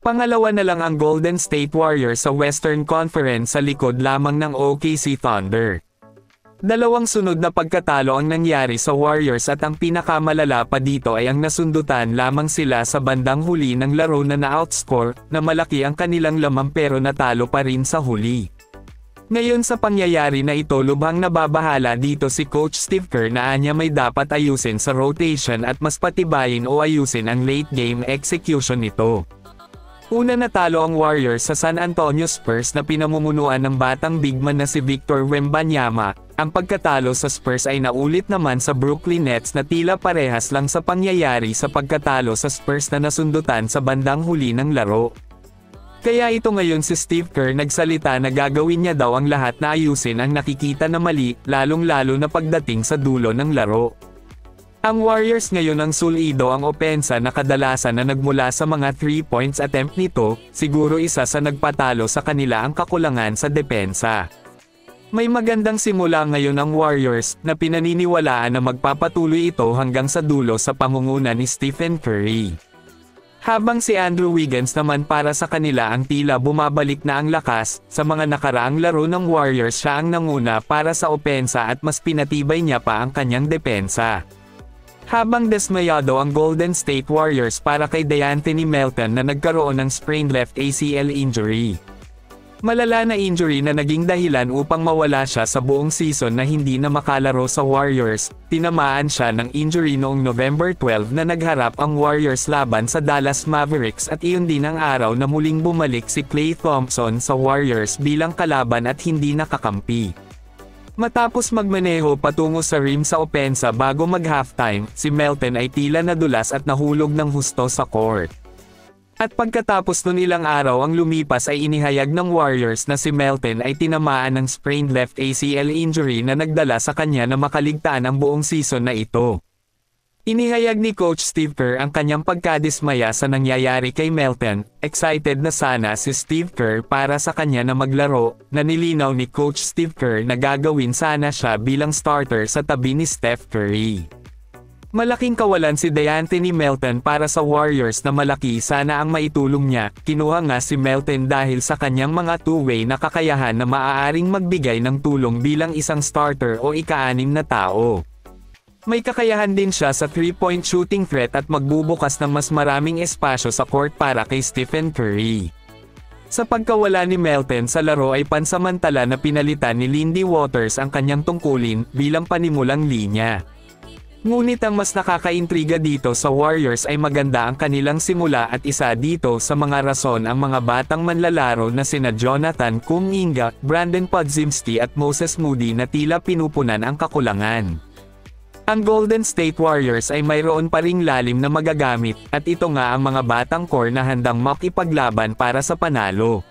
Pangalawa na lang ang Golden State Warriors sa Western Conference sa likod lamang ng OKC Thunder. Dalawang sunod na pagkatalo ang nangyari sa Warriors at ang pinakamalala pa dito ay ang nasundutan lamang sila sa bandang huli ng laro na na-outscore, na malaki ang kanilang lamang pero natalo pa rin sa huli. Ngayon sa pangyayari na ito lubhang nababahala dito si Coach Steve Kerr na anya may dapat ayusin sa rotation at mas patibayin o ayusin ang late game execution nito. Una natalo ang Warriors sa San Antonio Spurs na pinamumunuan ng batang big man na si Victor Wembanyama. Ang pagkatalo sa Spurs ay naulit naman sa Brooklyn Nets na tila parehas lang sa pangyayari sa pagkatalo sa Spurs na nasundutan sa bandang huli ng laro. Kaya ito ngayon si Steve Kerr nagsalita na gagawin niya daw ang lahat na ayusin ang nakikita na mali, lalong-lalo na pagdating sa dulo ng laro. Ang Warriors ngayon ang sulido ang opensa na kadalasan na nagmula sa mga 3 points attempt nito, siguro isa sa nagpatalo sa kanila ang kakulangan sa depensa. May magandang simula ngayon ang Warriors, na pinaniniwalaan na magpapatuloy ito hanggang sa dulo sa pangunguna ni Stephen Curry. Habang si Andrew Wiggins naman para sa kanila ang tila bumabalik na ang lakas, sa mga nakaraang laro ng Warriors siya ang nanguna para sa opensa at mas pinatibay niya pa ang kanyang depensa. Habang desmayado ang Golden State Warriors para kay DeAnthony Melton na nagkaroon ng sprained left ACL injury. Malala na injury na naging dahilan upang mawala siya sa buong season na hindi na makalaro sa Warriors. Tinamaan siya ng injury noong November 12 na nagharap ang Warriors laban sa Dallas Mavericks at iyon din ang araw na muling bumalik si Klay Thompson sa Warriors bilang kalaban at hindi nakakampi. Matapos magmaneho patungo sa rim sa opensa bago mag-halftime, si Melton ay tila nadulas at nahulog ng husto sa court. At pagkatapos nun ilang araw ang lumipas ay inihayag ng Warriors na si Melton ay tinamaan ng sprained left ACL injury na nagdala sa kanya na makaligtaan ang buong season na ito. Inihayag ni Coach Steve Kerr ang kanyang pagkadismaya sa nangyayari kay Melton. Excited na sana si Steve Kerr para sa kanya na maglaro, na nilinaw ni Coach Steve Kerr na gagawin sana siya bilang starter sa tabi ni Steph Curry. Malaking kawalan si DeAnthony Melton para sa Warriors na malaki sana ang maitulong niya. Kinuha nga si Melton dahil sa kanyang mga two-way na kakayahan na maaaring magbigay ng tulong bilang isang starter o ika-6 na tao. May kakayahan din siya sa 3-point shooting threat at magbubukas ng mas maraming espasyo sa court para kay Stephen Curry. Sa pagkawala ni Melton sa laro ay pansamantala na pinalitan ni Lindy Waters ang kanyang tungkulin bilang panimulang linya. Ngunit ang mas nakakaintriga dito sa Warriors ay maganda ang kanilang simula at isa dito sa mga rason ang mga batang manlalaro na sina Jonathan Kuminga, Brandon Podziemski at Moses Moody na tila pinupunan ang kakulangan. Ang Golden State Warriors ay mayroon pa ring lalim na magagamit, at ito nga ang mga batang core na handang makipaglaban para sa panalo.